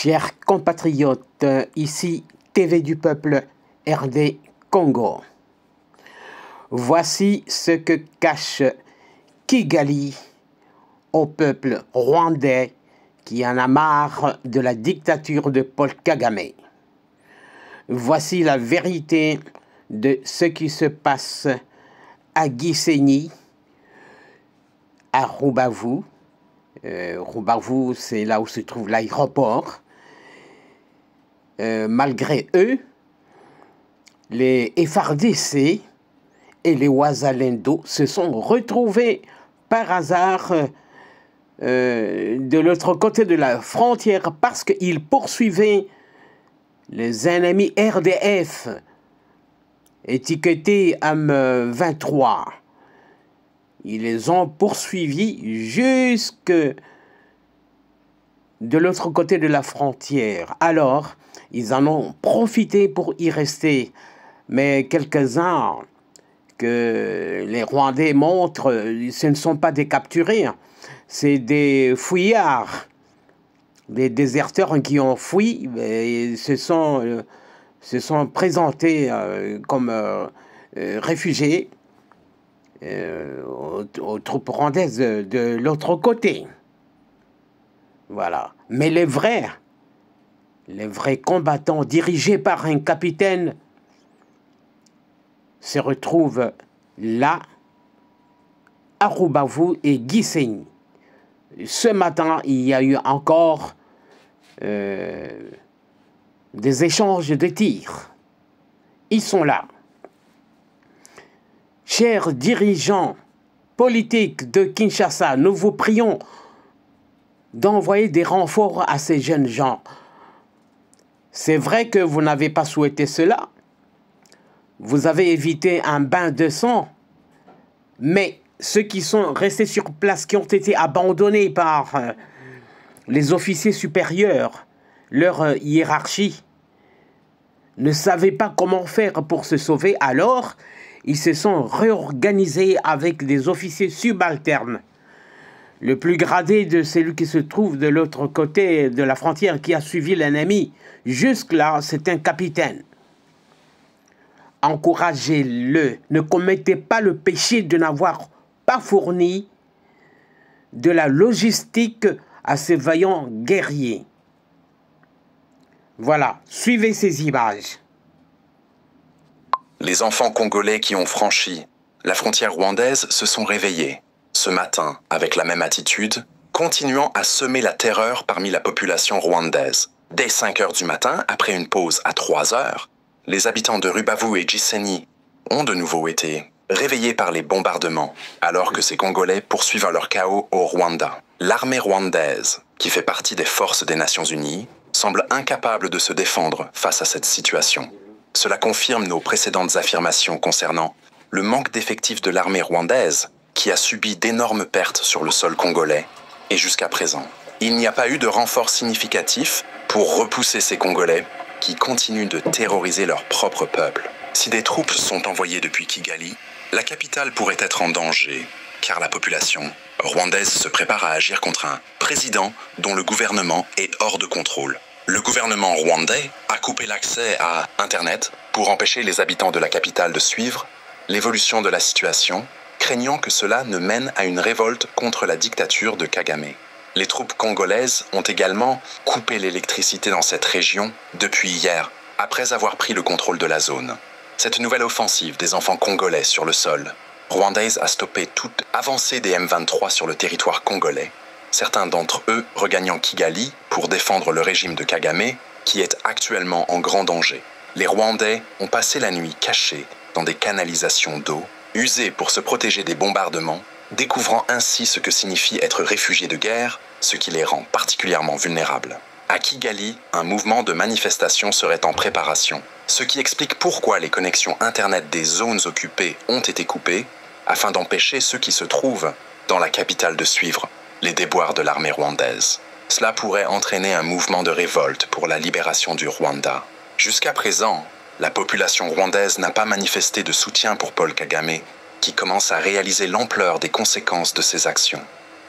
Chers compatriotes, ici TV du peuple RD Congo. Voici ce que cache Kigali au peuple rwandais qui en a marre de la dictature de Paul Kagame. Voici la vérité de ce qui se passe à Gisenyi, à Rubavu. Rubavu, c'est là où se trouve l'aéroport. Malgré eux, les FARDC et les Wazalendo se sont retrouvés par hasard de l'autre côté de la frontière parce qu'ils poursuivaient les ennemis RDF étiquetés M23. Ils les ont poursuivis jusque de l'autre côté de la frontière. Alors, ils en ont profité pour y rester. Mais quelques-uns que les Rwandais montrent, ce ne sont pas des capturés, c'est des fouillards, des déserteurs qui ont fui et se sont présentés comme réfugiés aux troupes rwandaises de l'autre côté. Voilà. Mais les vrais combattants dirigés par un capitaine se retrouvent là, à Rubavu et Gisenyi. Ce matin, il y a eu encore des échanges de tirs. Ils sont là. Chers dirigeants politiques de Kinshasa, nous vous prions d'envoyer des renforts à ces jeunes gens. C'est vrai que vous n'avez pas souhaité cela. Vous avez évité un bain de sang. Mais ceux qui sont restés sur place, qui ont été abandonnés par les officiers supérieurs, leur hiérarchie, ne savaient pas comment faire pour se sauver. Alors, ils se sont réorganisés avec des officiers subalternes. Le plus gradé de celui qui se trouve de l'autre côté de la frontière qui a suivi l'ennemi, jusque-là, c'est un capitaine. Encouragez-le. Ne commettez pas le péché de n'avoir pas fourni de la logistique à ces vaillants guerriers. Voilà, suivez ces images. Les enfants congolais qui ont franchi la frontière rwandaise se sont réveillés ce matin avec la même attitude, continuant à semer la terreur parmi la population rwandaise. Dès 5 heures du matin, après une pause à 3 heures, les habitants de Rubavu et Gisenyi ont de nouveau été réveillés par les bombardements, alors que ces Congolais poursuivent leur chaos au Rwanda. L'armée rwandaise, qui fait partie des forces des Nations Unies, semble incapable de se défendre face à cette situation. Cela confirme nos précédentes affirmations concernant le manque d'effectifs de l'armée rwandaise, qui a subi d'énormes pertes sur le sol congolais, et jusqu'à présent, il n'y a pas eu de renfort significatif pour repousser ces Congolais qui continuent de terroriser leur propre peuple. Si des troupes sont envoyées depuis Kigali, la capitale pourrait être en danger, car la population rwandaise se prépare à agir contre un président dont le gouvernement est hors de contrôle. Le gouvernement rwandais a coupé l'accès à Internet pour empêcher les habitants de la capitale de suivre l'évolution de la situation, craignant que cela ne mène à une révolte contre la dictature de Kagame. Les troupes congolaises ont également coupé l'électricité dans cette région depuis hier, après avoir pris le contrôle de la zone. Cette nouvelle offensive des enfants congolais sur le sol rwandaise a stoppé toute avancée des M23 sur le territoire congolais, certains d'entre eux regagnant Kigali pour défendre le régime de Kagame, qui est actuellement en grand danger. Les Rwandais ont passé la nuit cachés dans des canalisations d'eau, usées pour se protéger des bombardements, découvrant ainsi ce que signifie être réfugié de guerre, ce qui les rend particulièrement vulnérables. À Kigali, un mouvement de manifestation serait en préparation, ce qui explique pourquoi les connexions Internet des zones occupées ont été coupées, afin d'empêcher ceux qui se trouvent dans la capitale de suivre les déboires de l'armée rwandaise. Cela pourrait entraîner un mouvement de révolte pour la libération du Rwanda. Jusqu'à présent, la population rwandaise n'a pas manifesté de soutien pour Paul Kagame, qui commence à réaliser l'ampleur des conséquences de ses actions.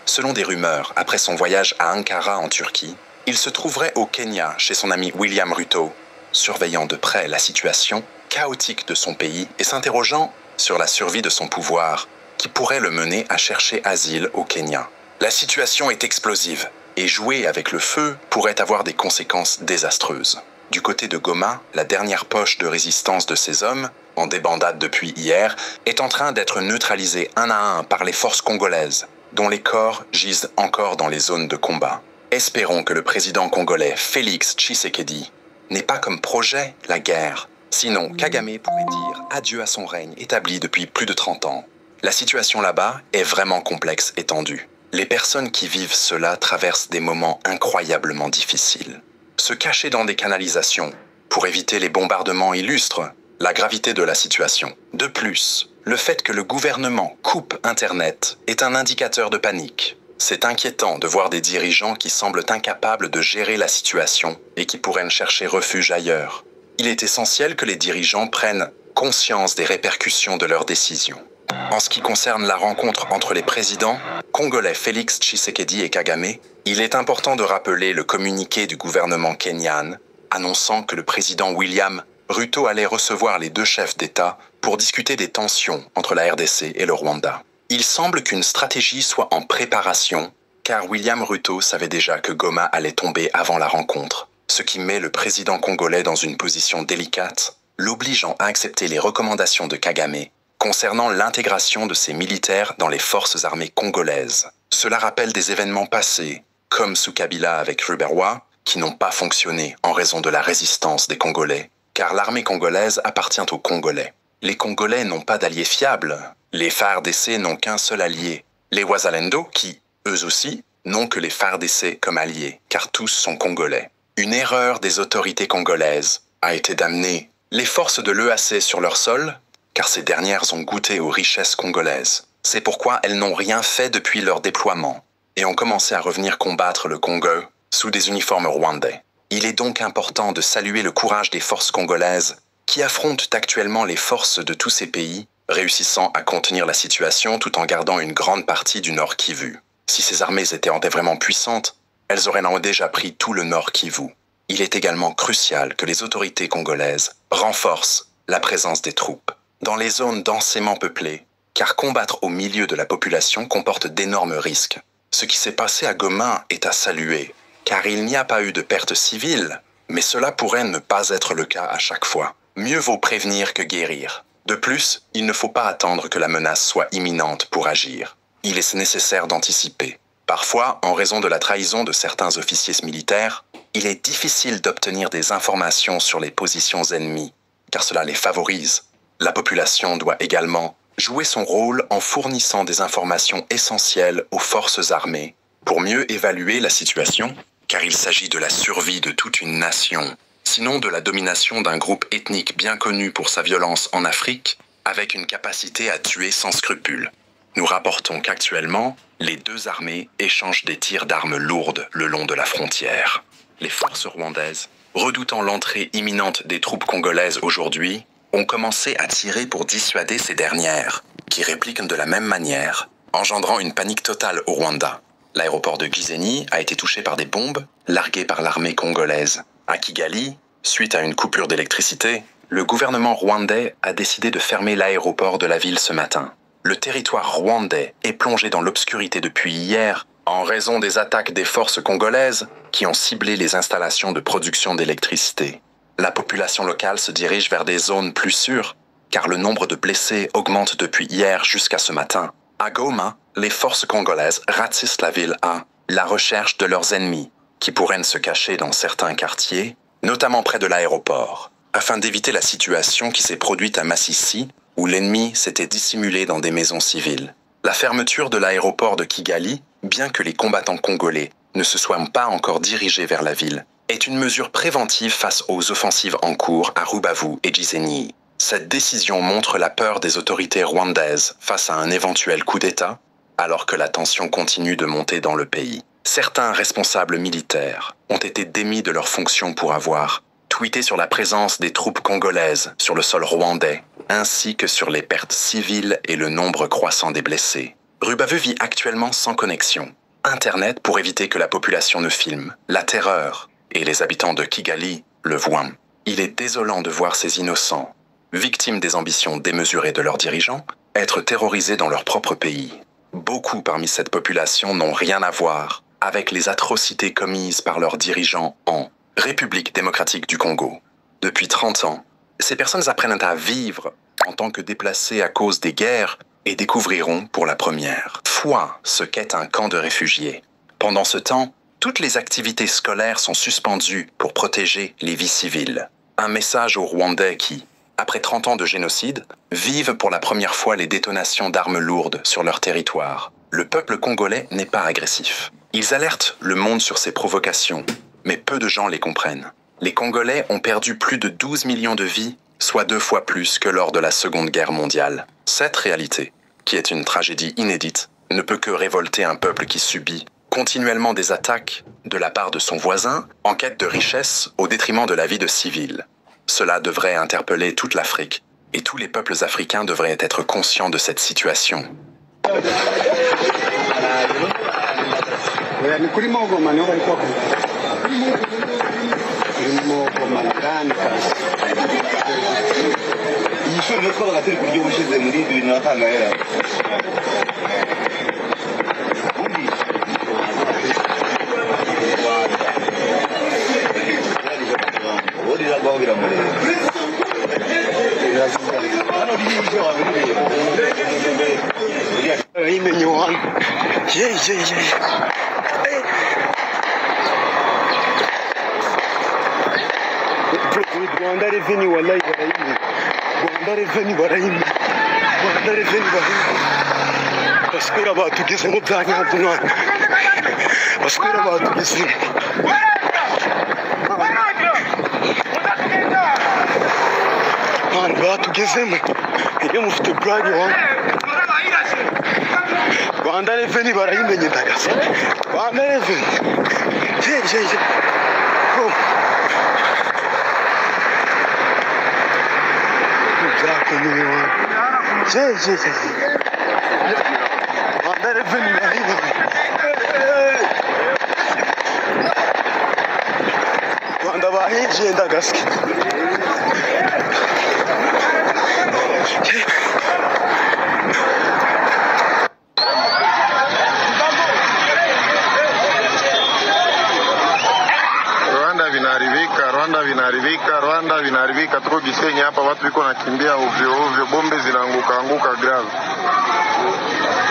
Selon des rumeurs, après son voyage à Ankara en Turquie, Il se trouverait au Kenya chez son ami William Ruto, surveillant de près la situation chaotique de son pays et s'interrogeant sur la survie de son pouvoir, qui pourrait le mener à chercher asile au Kenya. La situation est explosive, et jouer avec le feu pourrait avoir des conséquences désastreuses. Du côté de Goma, la dernière poche de résistance de ces hommes, en débandade depuis hier, est en train d'être neutralisée un à un par les forces congolaises, dont les corps gisent encore dans les zones de combat. Espérons que le président congolais Félix Tshisekedi n'ait pas comme projet la guerre. Sinon, Kagame pourrait dire adieu à son règne établi depuis plus de 30 ans. La situation là-bas est vraiment complexe et tendue. Les personnes qui vivent cela traversent des moments incroyablement difficiles. Se cacher dans des canalisations pour éviter les bombardements illustre la gravité de la situation. De plus, le fait que le gouvernement coupe Internet est un indicateur de panique. C'est inquiétant de voir des dirigeants qui semblent incapables de gérer la situation et qui pourraient chercher refuge ailleurs. Il est essentiel que les dirigeants prennent conscience des répercussions de leurs décisions. En ce qui concerne la rencontre entre les présidents congolais Félix Tshisekedi et Kagame, il est important de rappeler le communiqué du gouvernement kenyan annonçant que le président William Ruto allait recevoir les deux chefs d'État pour discuter des tensions entre la RDC et le Rwanda. Il semble qu'une stratégie soit en préparation, car William Ruto savait déjà que Goma allait tomber avant la rencontre, ce qui met le président congolais dans une position délicate, l'obligeant à accepter les recommandations de Kagame concernant l'intégration de ses militaires dans les forces armées congolaises. Cela rappelle des événements passés, comme sous Kabila avec Ruberwa, qui n'ont pas fonctionné en raison de la résistance des Congolais, car l'armée congolaise appartient aux Congolais. Les Congolais n'ont pas d'alliés fiables. Les FARDC n'ont qu'un seul allié, les Wazalendo, qui, eux aussi, n'ont que les FARDC comme alliés, car tous sont Congolais. Une erreur des autorités congolaises a été d'amener les forces de l'EAC sur leur sol, car ces dernières ont goûté aux richesses congolaises. C'est pourquoi elles n'ont rien fait depuis leur déploiement, et ont commencé à revenir combattre le Congo sous des uniformes rwandais. Il est donc important de saluer le courage des forces congolaises qui affrontent actuellement les forces de tous ces pays, réussissant à contenir la situation tout en gardant une grande partie du Nord Kivu. Si ces armées étaient vraiment puissantes, elles auraient déjà pris tout le Nord Kivu. Il est également crucial que les autorités congolaises renforcent la présence des troupes dans les zones densément peuplées, car combattre au milieu de la population comporte d'énormes risques. Ce qui s'est passé à Goma est à saluer, car il n'y a pas eu de pertes civiles, mais cela pourrait ne pas être le cas à chaque fois. Mieux vaut prévenir que guérir. De plus, il ne faut pas attendre que la menace soit imminente pour agir. Il est nécessaire d'anticiper. Parfois, en raison de la trahison de certains officiers militaires, il est difficile d'obtenir des informations sur les positions ennemies, car cela les favorise. La population doit également jouer son rôle en fournissant des informations essentielles aux forces armées pour mieux évaluer la situation, car il s'agit de la survie de toute une nation, sinon de la domination d'un groupe ethnique bien connu pour sa violence en Afrique, avec une capacité à tuer sans scrupule. Nous rapportons qu'actuellement, les deux armées échangent des tirs d'armes lourdes le long de la frontière. Les forces rwandaises, redoutant l'entrée imminente des troupes congolaises aujourd'hui, ont commencé à tirer pour dissuader ces dernières, qui répliquent de la même manière, engendrant une panique totale au Rwanda. L'aéroport de Gisenyi a été touché par des bombes larguées par l'armée congolaise. À Kigali, suite à une coupure d'électricité, le gouvernement rwandais a décidé de fermer l'aéroport de la ville ce matin. Le territoire rwandais est plongé dans l'obscurité depuis hier en raison des attaques des forces congolaises qui ont ciblé les installations de production d'électricité. La population locale se dirige vers des zones plus sûres, car le nombre de blessés augmente depuis hier jusqu'à ce matin. À Goma, les forces congolaises ratissent la ville à la recherche de leurs ennemis, qui pourraient se cacher dans certains quartiers, notamment près de l'aéroport, afin d'éviter la situation qui s'est produite à Massissi, où l'ennemi s'était dissimulé dans des maisons civiles. La fermeture de l'aéroport de Kigali, bien que les combattants congolais ne se soient pas encore dirigés vers la ville, est une mesure préventive face aux offensives en cours à Rubavu et Gisenyi. Cette décision montre la peur des autorités rwandaises face à un éventuel coup d'État, alors que la tension continue de monter dans le pays. Certains responsables militaires ont été démis de leurs fonctions pour avoir tweeté sur la présence des troupes congolaises sur le sol rwandais, ainsi que sur les pertes civiles et le nombre croissant des blessés. Rubavu vit actuellement sans connexion. Internet pour éviter que la population ne filme. La terreur. Et les habitants de Kigali le voient. Il est désolant de voir ces innocents, victimes des ambitions démesurées de leurs dirigeants, être terrorisés dans leur propre pays. Beaucoup parmi cette population n'ont rien à voir avec les atrocités commises par leurs dirigeants en République démocratique du Congo. Depuis 30 ans, ces personnes apprennent à vivre en tant que déplacés à cause des guerres et découvriront pour la première fois ce qu'est un camp de réfugiés. Pendant ce temps, toutes les activités scolaires sont suspendues pour protéger les vies civiles. Un message aux Rwandais qui, après 30 ans de génocide, vivent pour la première fois les détonations d'armes lourdes sur leur territoire. Le peuple congolais n'est pas agressif. Ils alertent le monde sur ces provocations, mais peu de gens les comprennent. Les Congolais ont perdu plus de 12 millions de vies, soit 2 fois plus que lors de la Seconde Guerre mondiale. Cette réalité, qui est une tragédie inédite, ne peut que révolter un peuple qui subit continuellement des attaques de la part de son voisin en quête de richesse au détriment de la vie de civils. Cela devrait interpeller toute l'Afrique et tous les peuples africains devraient être conscients de cette situation. Rwanda vinaharibika, tuko Gisenyi hapa, watu wiko nakimbia ovyo ovyo, bombe zinaanguka grave,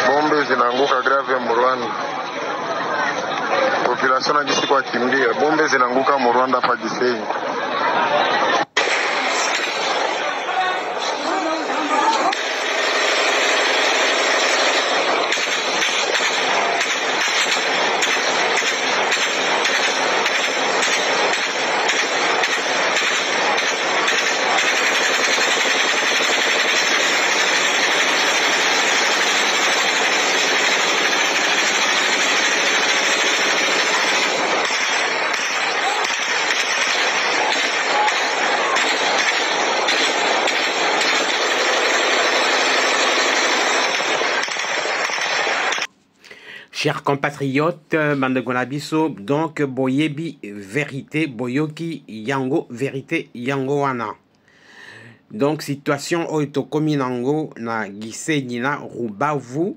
bombe zinaanguka grave mu Rwanda, population na jisi kwa kimbia, bombe zinaanguka mu Rwanda hapa Gisenyi. Chers compatriotes, Bandegonabiso, donc Boyebi vérité, Boyoki Yango vérité Yango wana. Donc situation oitokomi nango na Gisenyi na Rubavu,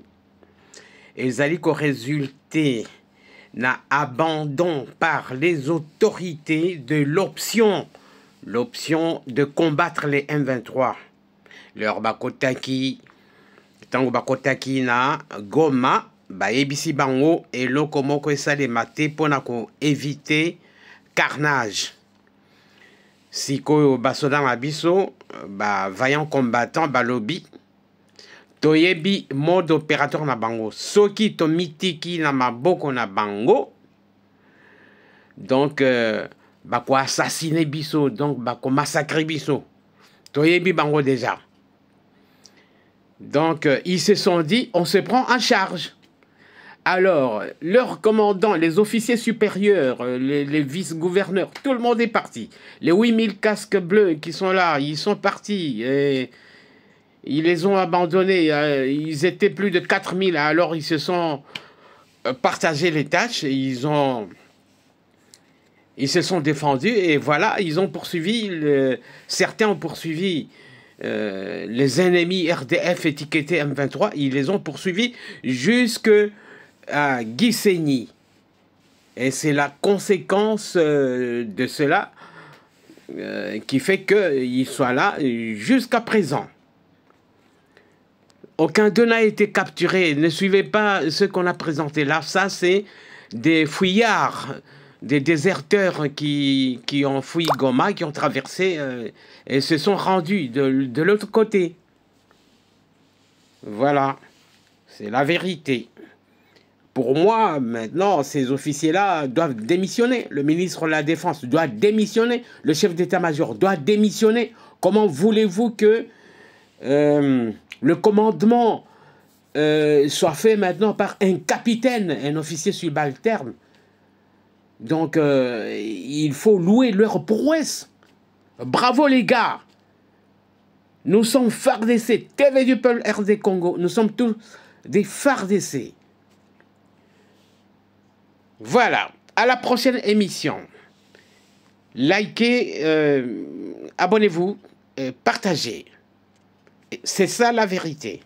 ezali ko résulter na abandon par les autorités de l'option de combattre les M23. Leur bakotaki, tango bakotaki na Goma, Baebisi bango et lokomoko esalema te pona ko éviter carnage. Sikoyo basoda na biso ba vaillant combattant balobi toyebi mode opérateur na bango soki to mitiki na maboko na bango, donc bako assassiner biso, donc bako massacrer biso toyebi bango déjà. Donc ils se sont dit on se prend en charge. Alors, leurs commandants, les officiers supérieurs, les vice-gouverneurs, tout le monde est parti. Les 8000 casques bleus qui sont là, ils sont partis. Et ils les ont abandonnés. Ils étaient plus de 4000. Alors, ils se sont partagé les tâches, ils se sont défendus et voilà, ils ont poursuivi, certains ont poursuivi les ennemis RDF étiquetés M23, ils les ont poursuivis jusqu'à Gisenyi. Et c'est la conséquence de cela qui fait qu'ils soient là jusqu'à présent. Aucun d'eux n'a été capturé. Ne suivez pas ce qu'on a présenté là. Ça, c'est des fouillards, des déserteurs qui ont fui Goma, qui ont traversé et se sont rendus de l'autre côté. Voilà. C'est la vérité. Pour moi, maintenant, ces officiers-là doivent démissionner. Le ministre de la Défense doit démissionner. Le chef d'état-major doit démissionner. Comment voulez-vous que le commandement soit fait maintenant par un capitaine, un officier subalterne? Donc, il faut louer leur prouesse. Bravo les gars. Nous sommes FARDC, TV du peuple RD Congo. Nous sommes tous des FARDC. Voilà, à la prochaine émission. Likez, abonnez-vous, partagez. C'est ça la vérité.